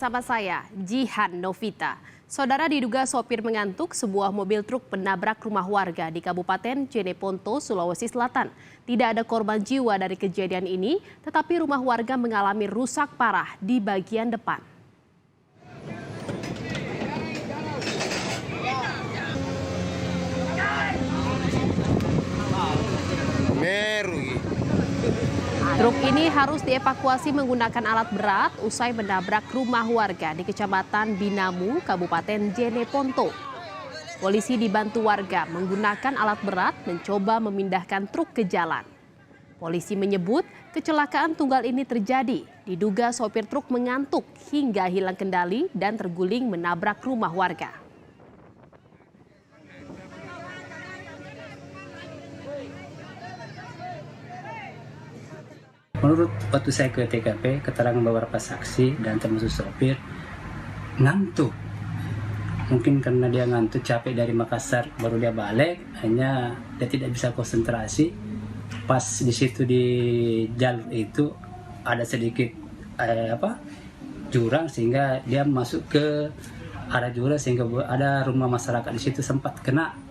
Sama saya, Jihan Novita. Saudara, diduga sopir mengantuk, sebuah mobil truk menabrak rumah warga di Kabupaten Jeneponto, Sulawesi Selatan. Tidak ada korban jiwa dari kejadian ini, tetapi rumah warga mengalami rusak parah di bagian depan. Truk ini harus dievakuasi menggunakan alat berat usai menabrak rumah warga di Kecamatan Binamu, Kabupaten Jeneponto. Polisi dibantu warga menggunakan alat berat mencoba memindahkan truk ke jalan. Polisi menyebut kecelakaan tunggal ini terjadi diduga sopir truk mengantuk hingga hilang kendali dan terguling menabrak rumah warga. Menurut waktu saya ke TKP, keterangan beberapa saksi dan termasuk sopir, ngantuk. Mungkin karena dia ngantuk, capek dari Makassar, baru dia balik, hanya dia tidak bisa konsentrasi. Pas di situ di jalur itu ada sedikit jurang, sehingga dia masuk ke arah jurang, sehingga ada rumah masyarakat di situ sempat kena